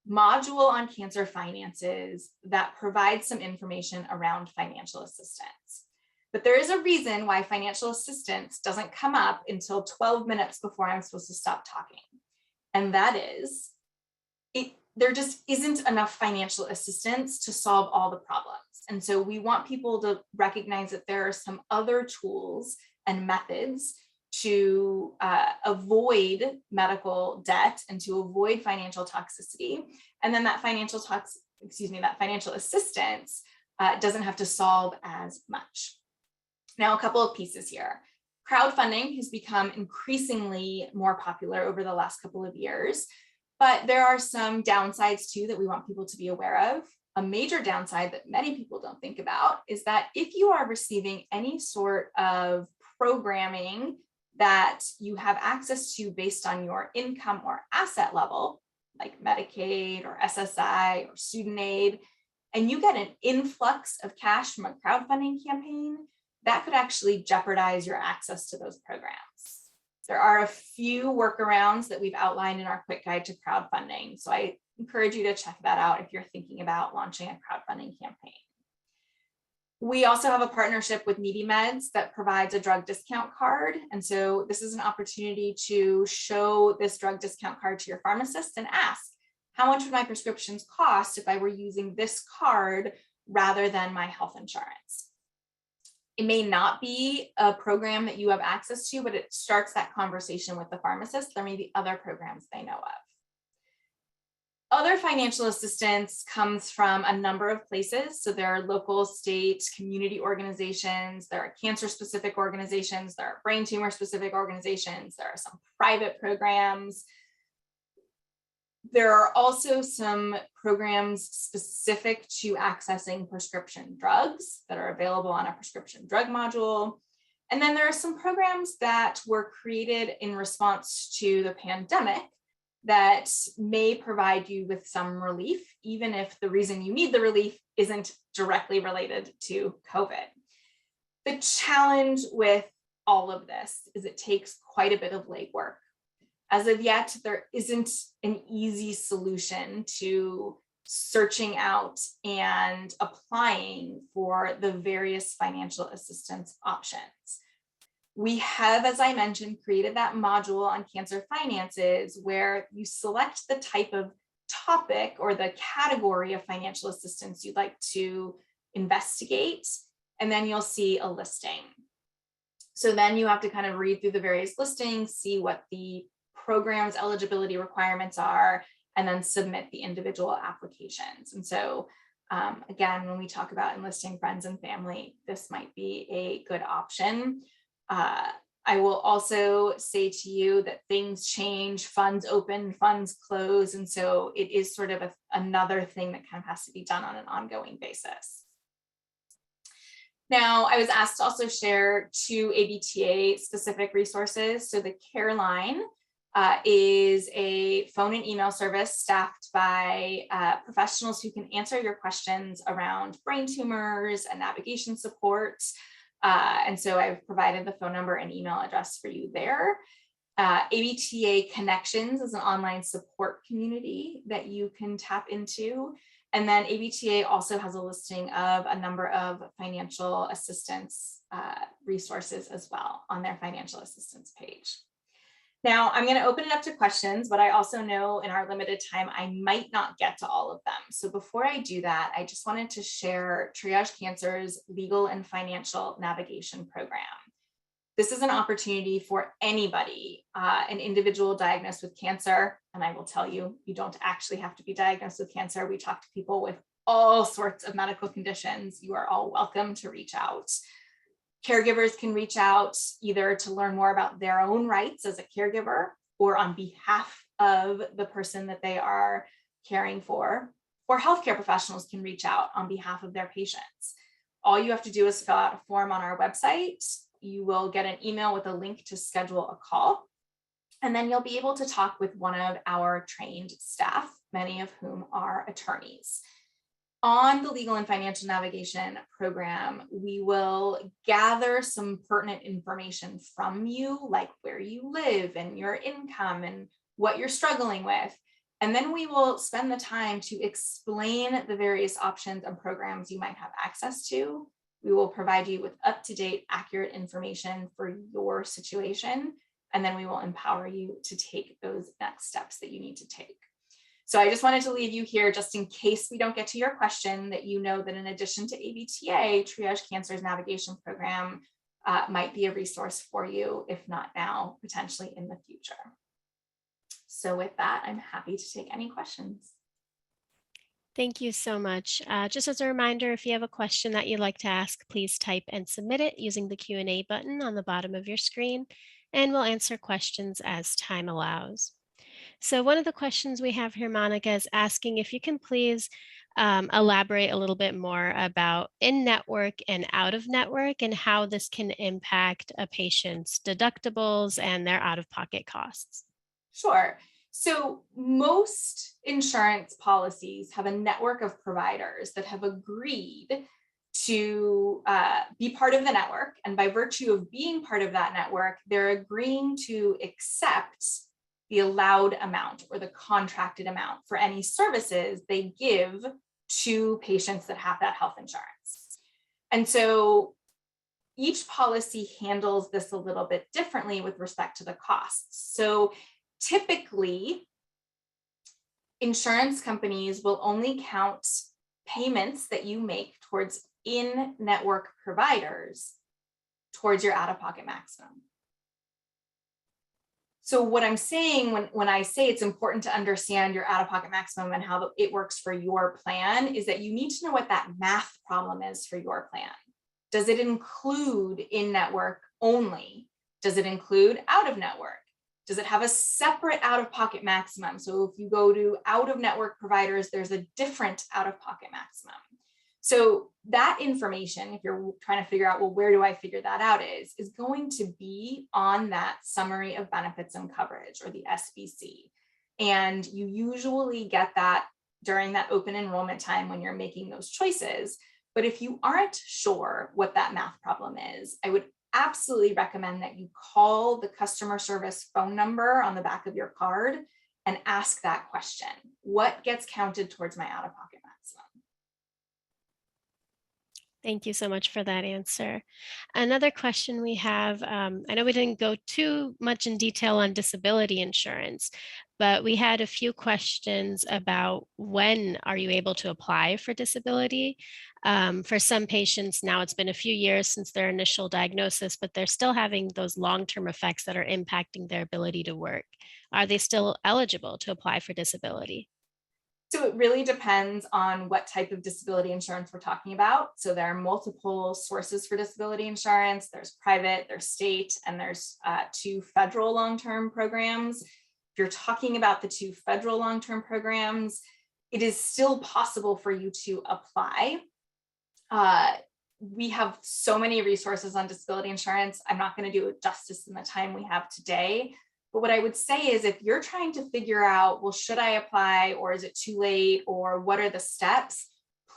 module on cancer finances that provides some information around financial assistance. But there is a reason why financial assistance doesn't come up until 12 minutes before I'm supposed to stop talking. And that is, there just isn't enough financial assistance to solve all the problems. And so we want people to recognize that there are some other tools and methods to avoid medical debt and to avoid financial toxicity. And then that financial assistance doesn't have to solve as much. Now, a couple of pieces here. Crowdfunding has become increasingly more popular over the last couple of years, but there are some downsides too that we want people to be aware of. A major downside that many people don't think about is that if you are receiving any sort of programming that you have access to based on your income or asset level, like Medicaid or SSI or student aid, and you get an influx of cash from a crowdfunding campaign, that could actually jeopardize your access to those programs. There are a few workarounds that we've outlined in our quick guide to crowdfunding. So I encourage you to check that out if you're thinking about launching a crowdfunding campaign. We also have a partnership with Needy Meds that provides a drug discount card. And so this is an opportunity to show this drug discount card to your pharmacist and ask, how much would my prescriptions cost if I were using this card rather than my health insurance? It may not be a program that you have access to, but it starts that conversation with the pharmacist. There may be other programs they know of. Other financial assistance comes from a number of places. So there are local, state, community organizations, there are cancer-specific organizations, there are brain tumor-specific organizations, there are some private programs. There are also some programs specific to accessing prescription drugs that are available on a prescription drug module. And then there are some programs that were created in response to the pandemic that may provide you with some relief, even if the reason you need the relief isn't directly related to COVID. The challenge with all of this is it takes quite a bit of legwork. As of yet, there isn't an easy solution to searching out and applying for the various financial assistance options. We have, as I mentioned, created that module on cancer finances where you select the type of topic or the category of financial assistance you'd like to investigate, and then you'll see a listing. So then you have to kind of read through the various listings, see what the program's eligibility requirements are, and then submit the individual applications. And so again, when we talk about enlisting friends and family, this might be a good option. I will also say to you that things change, funds open, funds close. And so it is sort of another thing that kind of has to be done on an ongoing basis. Now, I was asked to also share 2 ABTA specific resources. So the Care Line is a phone and email service staffed by professionals who can answer your questions around brain tumors and navigation support. And so I've provided the phone number and email address for you there. ABTA Connections is an online support community that you can tap into. And then ABTA also has a listing of a number of financial assistance resources as well on their financial assistance page. Now, I'm going to open it up to questions, but I also know in our limited time, I might not get to all of them. So before I do that, I just wanted to share Triage Cancer's legal and financial navigation program. This is an opportunity for anybody, an individual diagnosed with cancer. And I will tell you, you don't actually have to be diagnosed with cancer. We talk to people with all sorts of medical conditions. You are all welcome to reach out. Caregivers can reach out either to learn more about their own rights as a caregiver or on behalf of the person that they are caring for, or healthcare professionals can reach out on behalf of their patients. All you have to do is fill out a form on our website. You will get an email with a link to schedule a call, and then you'll be able to talk with one of our trained staff, many of whom are attorneys. On the legal and financial navigation program, we will gather some pertinent information from you, like where you live and your income and what you're struggling with. And then we will spend the time to explain the various options and programs you might have access to. We will provide you with up-to-date, accurate information for your situation, and then we will empower you to take those next steps that you need to take. So I just wanted to leave you here just in case we don't get to your question, that you know that in addition to ABTA, Triage Cancer's navigation program might be a resource for you, if not now, potentially in the future. So with that, I'm happy to take any questions. Thank you so much. Just as a reminder, if you have a question that you'd like to ask, please type and submit it using the Q&A button on the bottom of your screen, and we'll answer questions as time allows. So one of the questions we have here, Monica, is asking if you can please elaborate a little bit more about in-network and out-of-network and how this can impact a patient's deductibles and their out-of-pocket costs. Sure. So most insurance policies have a network of providers that have agreed to be part of the network. And by virtue of being part of that network, they're agreeing to accept the allowed amount or the contracted amount for any services they give to patients that have that health insurance. And so each policy handles this a little bit differently with respect to the costs. So typically, insurance companies will only count payments that you make towards in-network providers towards your out-of-pocket maximum. So what I'm saying when I say it's important to understand your out-of-pocket maximum and how it works for your plan is that you need to know what that math problem is for your plan. Does it include in-network only? Does it include out-of-network? Does it have a separate out-of-pocket maximum? So if you go to out-of-network providers, there's a different out-of-pocket maximum. So that information, if you're trying to figure out, well, where do I figure that out is going to be on that summary of benefits and coverage, or the SBC. And you usually get that during that open enrollment time when you're making those choices. But if you aren't sure what that math problem is, I would absolutely recommend that you call the customer service phone number on the back of your card and ask that question. What gets counted towards my out-of-pocket maximum? Thank you so much for that answer. Another question we have, I know we didn't go too much in detail on disability insurance, but we had a few questions about when are you able to apply for disability? For some patients now, it's been a few years since their initial diagnosis, but they're still having those long-term effects that are impacting their ability to work. Are they still eligible to apply for disability? So it really depends on what type of disability insurance we're talking about. So there are multiple sources for disability insurance. There's private, there's state, and there's 2 federal long-term programs. If you're talking about the 2 federal long-term programs, it is still possible for you to apply. We have so many resources on disability insurance. I'm not going to do it justice in the time we have today. But what I would say is if you're trying to figure out, well, should I apply or is it too late or what are the steps,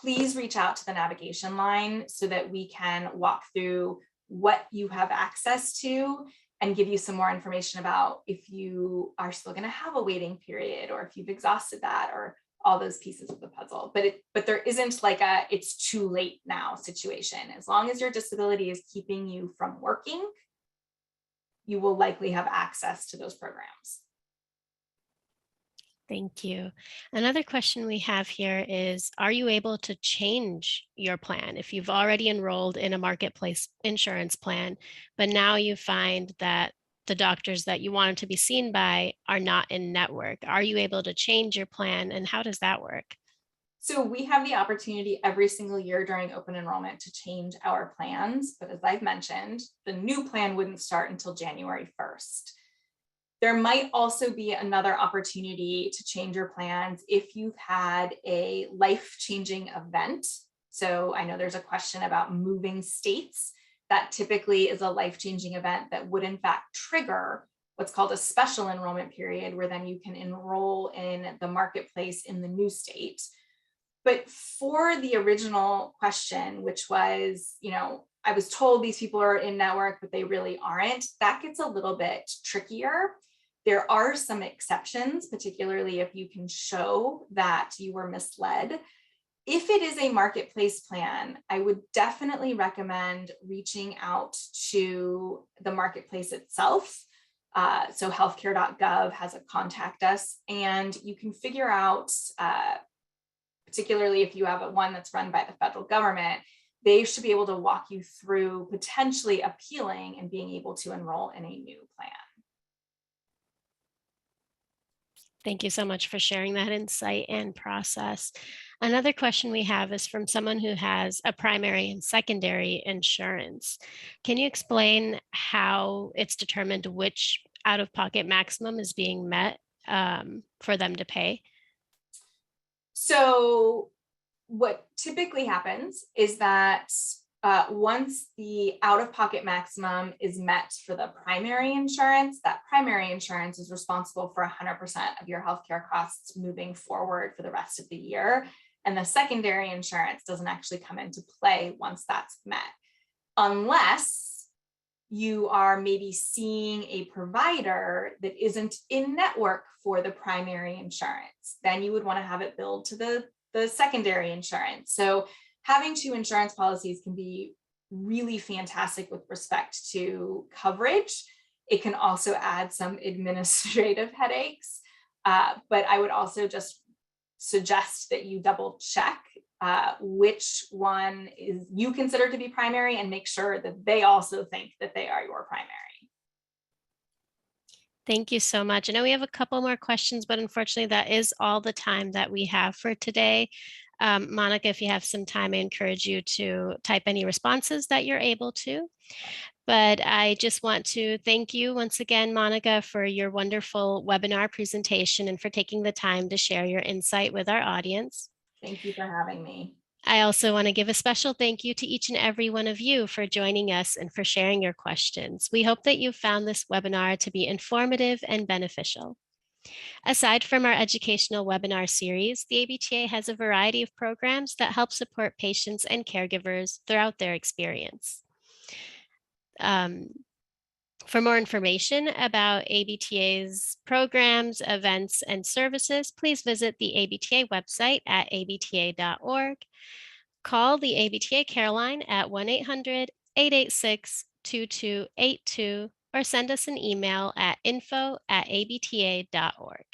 please reach out to the navigation line so that we can walk through what you have access to and give you some more information about if you are still going to have a waiting period or if you've exhausted that or all those pieces of the puzzle. But there isn't like a it's too late now situation. As long as your disability is keeping you from working, you will likely have access to those programs. Thank you. Another question we have here is, are you able to change your plan if you've already enrolled in a marketplace insurance plan, but now you find that the doctors that you wanted to be seen by are not in network? Are you able to change your plan and how does that work? So we have the opportunity every single year during open enrollment to change our plans. But as I've mentioned, the new plan wouldn't start until January 1st. There might also be another opportunity to change your plans if you've had a life-changing event. So I know there's a question about moving states. That typically is a life-changing event that would in fact trigger what's called a special enrollment period, where then you can enroll in the marketplace in the new state. But for the original question, which was, I was told these people are in network, but they really aren't, that gets a little bit trickier. There are some exceptions, particularly if you can show that you were misled. If it is a marketplace plan, I would definitely recommend reaching out to the marketplace itself. So healthcare.gov has a contact us, and you can figure out, particularly if you have one that's run by the federal government, they should be able to walk you through potentially appealing and being able to enroll in a new plan. Thank you so much for sharing that insight and process. Another question we have is from someone who has a primary and secondary insurance. Can you explain how it's determined which out-of-pocket maximum is being met for them to pay? So what typically happens is that once the out-of-pocket maximum is met for the primary insurance, that primary insurance is responsible for 100% of your healthcare costs moving forward for the rest of the year. And the secondary insurance doesn't actually come into play once that's met, unless you are maybe seeing a provider that isn't in network for the primary insurance. Then you would want to have it billed to the secondary insurance. So having 2 insurance policies can be really fantastic with respect to coverage. It can also add some administrative headaches, but I would also just suggest that you double check which one is you consider to be primary and make sure that they also think that they are your primary. Thank you so much. I know we have a couple more questions, but unfortunately that is all the time that we have for today. Monica, if you have some time, I encourage you to type any responses that you're able to. But I just want to thank you once again, Monica, for your wonderful webinar presentation and for taking the time to share your insight with our audience. Thank you for having me. I also want to give a special thank you to each and every one of you for joining us and for sharing your questions. We hope that you found this webinar to be informative and beneficial. Aside from our educational webinar series, the ABTA has a variety of programs that help support patients and caregivers throughout their experience. For more information about ABTA's programs, events, and services, please visit the ABTA website at abta.org. Call the ABTA Care Line at 1-800-886-2282 or send us an email at info@abta.org.